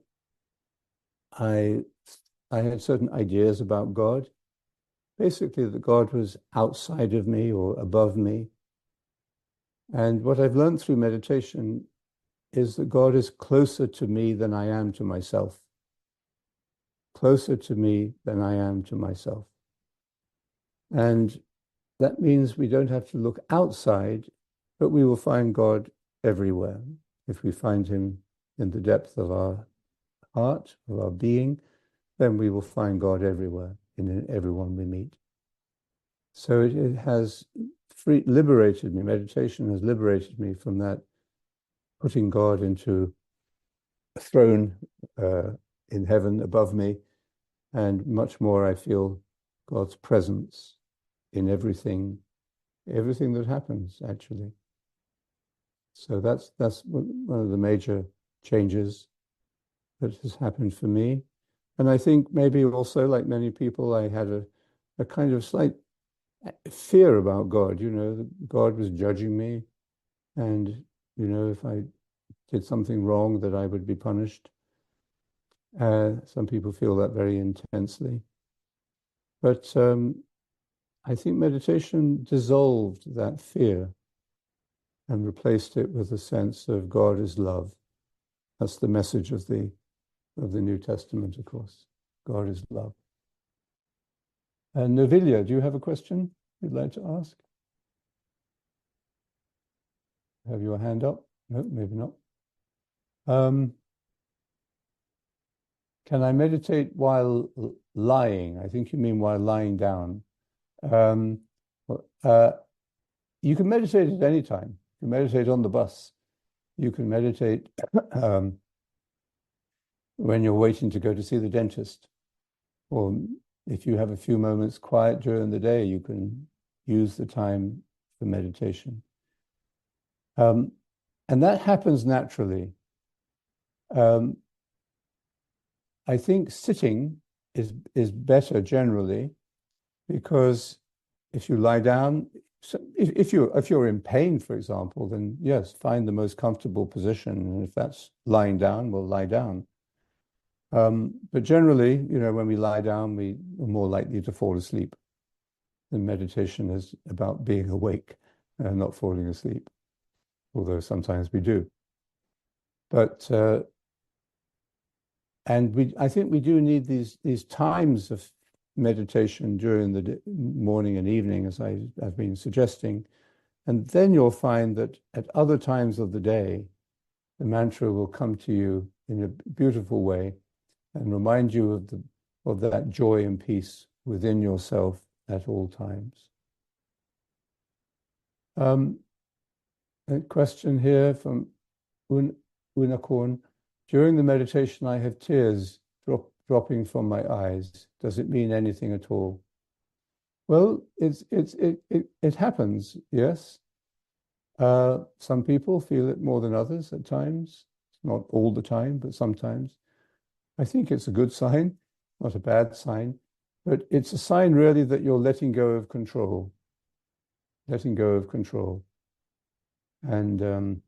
had certain ideas about God. Basically, that God was outside of me or above me. And what I've learned through meditation is that God is closer to me than I am to myself. Closer to me than I am to myself. And that means we don't have to look outside, but we will find God everywhere. If we find him in the depth of our heart, of our being, then we will find God everywhere, in everyone we meet. So it has liberated me. Meditation has liberated me from that, putting God into a throne in heaven above me, and much more I feel God's presence in everything that happens, actually. So that's one of the major changes that has happened for me. And I think maybe also, like many people, I had a kind of slight fear about God. That God was judging me, and if I did something wrong, that I would be punished. Some people feel that very intensely, but I think meditation dissolved that fear and replaced it with a sense of God is love. That's the message of the New Testament, of course. God is love. And Novilia, do you have a question you'd like to ask? Have your hand up? No, maybe not. Can I meditate while lying? I think you mean while lying down. Um, you can meditate at any time. You can meditate on the bus. You can meditate when you're waiting to go to see the dentist. Or if you have a few moments quiet during the day, you can use the time for meditation. And that happens naturally. I think sitting is better generally, because if you lie down, so if you're in pain, for example, then yes, find the most comfortable position. And if that's lying down, we'll lie down. But generally, when we lie down, we are more likely to fall asleep. And meditation is about being awake and not falling asleep, although sometimes we do. But I think we do need these times of meditation during the morning and evening, as I've been suggesting. And then you'll find that at other times of the day, the mantra will come to you in a beautiful way and remind you of that joy and peace within yourself at all times. A question here from Unakorn. During the meditation, I have tears dropping from my eyes. Does it mean anything at all? Well, it happens, yes. Some people feel it more than others at times. Not all the time, but sometimes. I think it's a good sign, not a bad sign, but it's a sign really that you're letting go of control. Letting go of control. And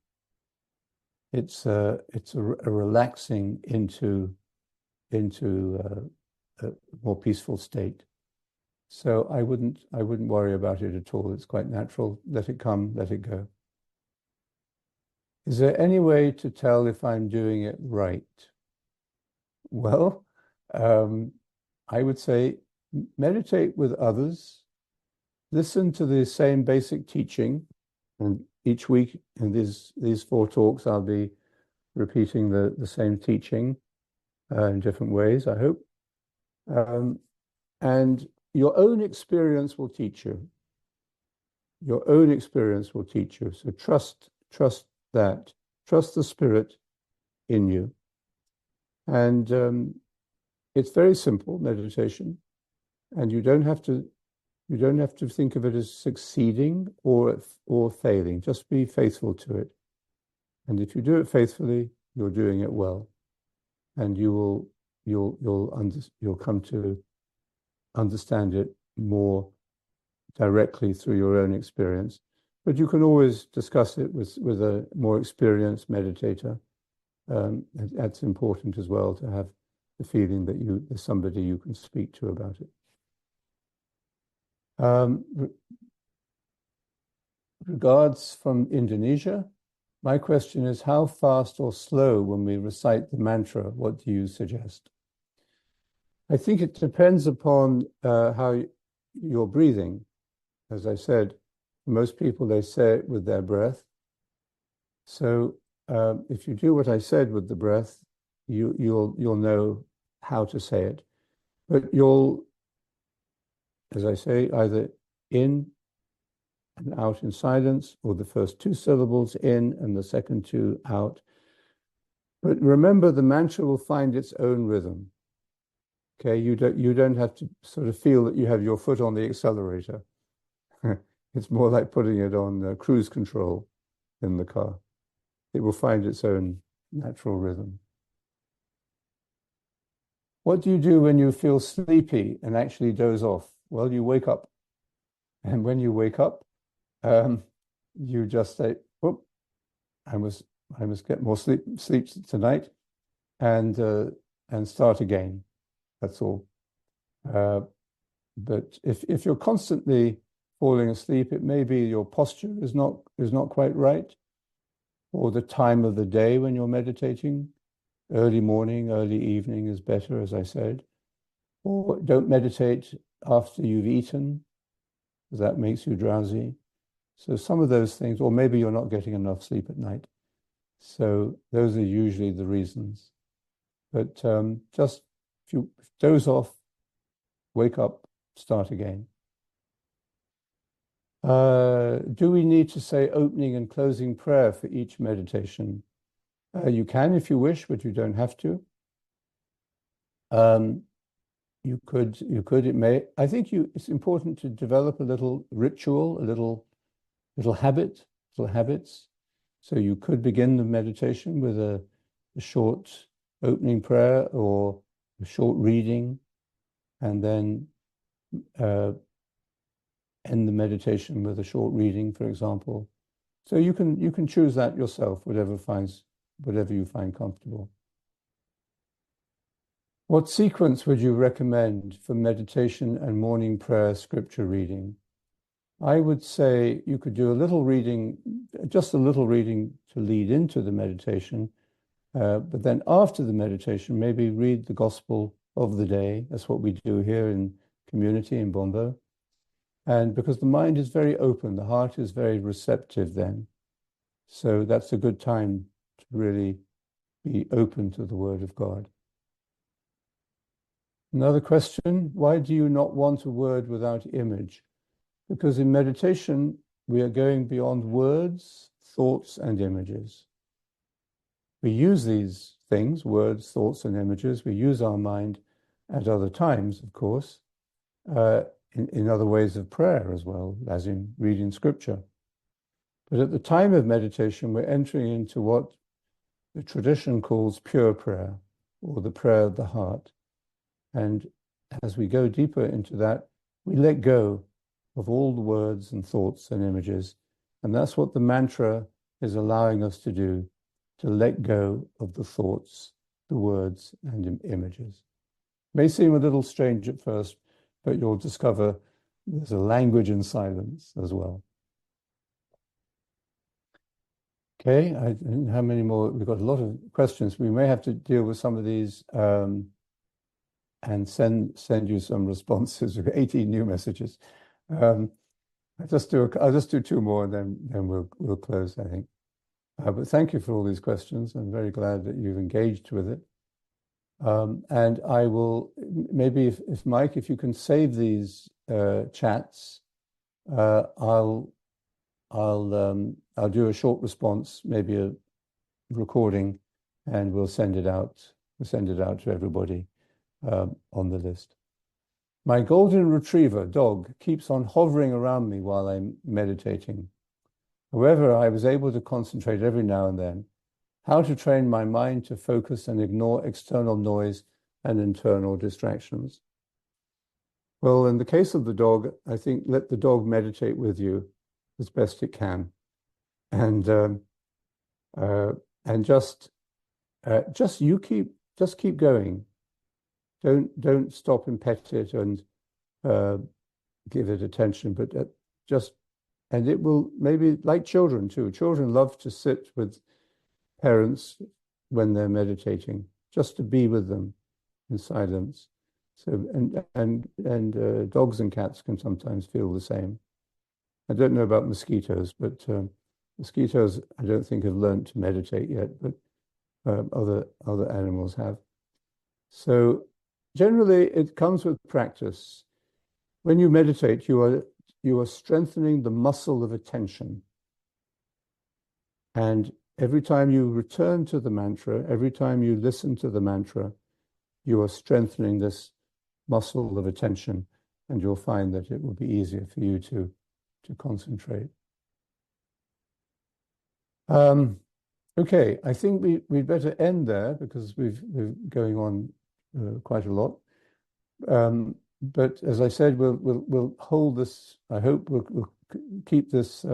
it's a relaxing into a more peaceful state. So I wouldn't worry about it at all. It's quite natural. Let it come, let it go. Is there any way to tell if I'm doing it right? Well, I would say meditate with others, listen to the same basic teaching, and each week in these 4 talks, I'll be repeating the same teaching in different ways, I hope. And your own experience will teach you. Your own experience will teach you. So trust that. Trust the Spirit in you. And it's very simple meditation, and you don't have to think of it as succeeding or failing. Just be faithful to it. And if you do it faithfully, you're doing it well, and you'll come to understand it more directly through your own experience. But you can always discuss it with a more experienced meditator. That's important as well, to have the feeling that there's somebody you can speak to about it. Regards from Indonesia. My question is, how fast or slow when we recite the mantra? What do you suggest? I think it depends upon how you're breathing. As I said, most people, they say it with their breath. So if you do what I said with the breath, you'll know how to say it. But you'll, as I say, either in and out in silence, or the first 2 syllables in and the second 2 out. But remember, the mantra will find its own rhythm. Okay, you don't have to sort of feel that you have your foot on the accelerator. It's more like putting it on cruise control in the car. It will find its own natural rhythm. What do you do when you feel sleepy and actually doze off? Well, you wake up. And when you wake up, you just say, "Oh, I must get more sleep tonight," and start again. That's all. But if you're constantly falling asleep, it may be your posture is not quite right, or the time of the day when you're meditating. Early morning, early evening is better, as I said. Or don't meditate after you've eaten, because that makes you drowsy. So some of those things, or maybe you're not getting enough sleep at night. So those are usually the reasons. But just if you doze off, wake up, start again. Do we need to say opening and closing prayer for each meditation? You can if you wish, but you don't have to. You could, it may. I think it's important to develop a little ritual, little habits. So you could begin the meditation with a short opening prayer or a short reading, and then end the meditation with a short reading, for example. So you can choose that yourself, whatever you find comfortable. What sequence would you recommend for meditation and morning prayer scripture reading? I would say you could do a little reading, just a little reading to lead into the meditation, but then after the meditation, maybe read the Gospel of the day. That's what we do here in community in Bombo. And because the mind is very open, the heart is very receptive then. So that's a good time to really be open to the Word of God. Another question, why do you not want a word without image? Because in meditation, we are going beyond words, thoughts, and images. We use these things, words, thoughts, and images. We use our mind at other times, of course, in other ways of prayer as well, as in reading scripture. But at the time of meditation, we're entering into what the tradition calls pure prayer, or the prayer of the heart. And as we go deeper into that, we let go of all the words and thoughts and images. And that's what the mantra is allowing us to do, to let go of the thoughts, the words, and images. It may seem a little strange at first, but you'll discover there's a language in silence as well. Okay, how many more? We've got a lot of questions. We may have to deal with some of these and send you some responses. We've got 18 new messages. I'll just do two more, and then we'll close, I think. But thank you for all these questions. I'm very glad that you've engaged with it. And I will maybe if Mike, if you can save these chats, I'll do a short response, maybe a recording, and we'll send it out. We'll send it out to everybody on the list. My golden retriever dog keeps on hovering around me while I'm meditating. However, I was able to concentrate every now and then. How to train my mind to focus and ignore external noise and internal distractions? Well, in the case of the dog, I think let the dog meditate with you as best it can, and just keep going. Don't stop and pet it and give it attention, but and it will, maybe like children too. Children love to sit with parents when they're meditating, just to be with them in silence. So and dogs and cats can sometimes feel the same. I don't know about mosquitoes, but mosquitoes I don't think have learned to meditate yet, but other animals have. So generally, it comes with practice. When you meditate, you are strengthening the muscle of attention. And every time you return to the mantra, every time you listen to the mantra, you are strengthening this muscle of attention, and you'll find that it will be easier for you to concentrate. Okay, I think we'd better end there because we're going on quite a lot. But as I said, we'll hold this. I hope we'll keep this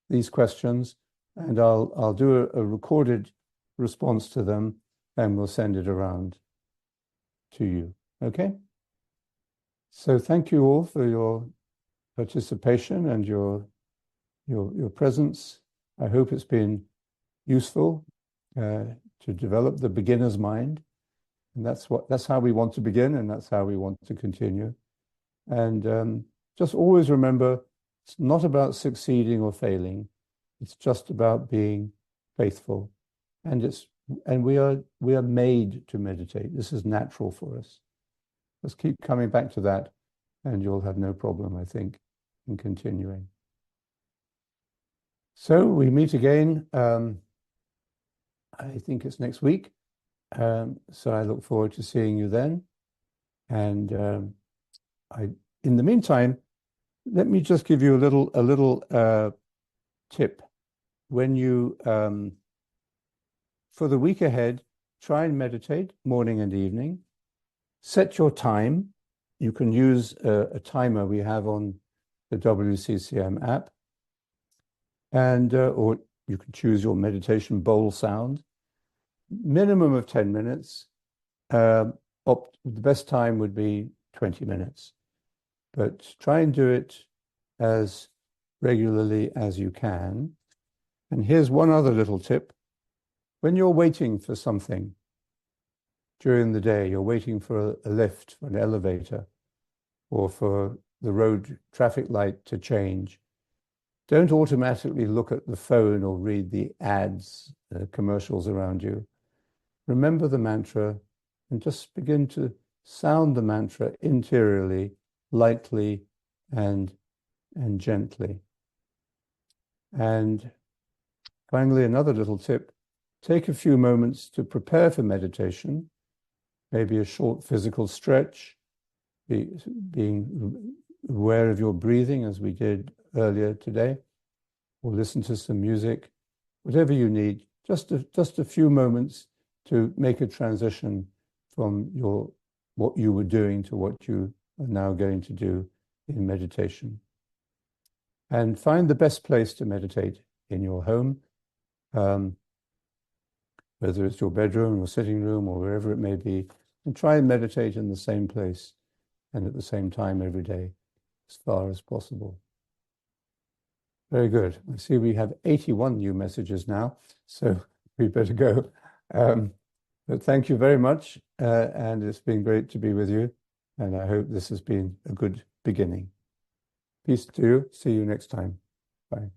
these questions, and I'll do a recorded response to them, and we'll send it around to you. Okay? So thank you all for your participation and your presence. I hope it's been useful to develop the beginner's mind. And that's how we want to begin, and that's how we want to continue. And just always remember, it's not about succeeding or failing. It's just about being faithful. And we are made to meditate. This is natural for us. Let's keep coming back to that, and you'll have no problem, I think, in continuing. So we meet again. I think it's next week. So I look forward to seeing you then. And in the meantime, let me just give you a little tip. When you for the week ahead, try and meditate morning and evening. Set your time. You can use a timer we have on the WCCM app, and or you can choose your meditation bowl sound. Minimum of 10 minutes. The best time would be 20 minutes. But try and do it as regularly as you can. And here's one other little tip. When you're waiting for something during the day, you're waiting for a lift, for an elevator, or for the road traffic light to change, don't automatically look at the phone or read the ads, commercials around you. Remember the mantra and just begin to sound the mantra interiorly, lightly and gently. And finally, another little tip, take a few moments to prepare for meditation, maybe a short physical stretch, being aware of your breathing as we did earlier today, or listen to some music, whatever you need, just a few moments to make a transition from what you were doing to what you are now going to do in meditation. And find the best place to meditate in your home, whether it's your bedroom or sitting room or wherever it may be, and try and meditate in the same place and at the same time every day, as far as possible. Very good. I see we have 81 new messages now, so we better go. But thank you very much, and it's been great to be with you, and I hope this has been a good beginning. Peace to you. See you next time. Bye.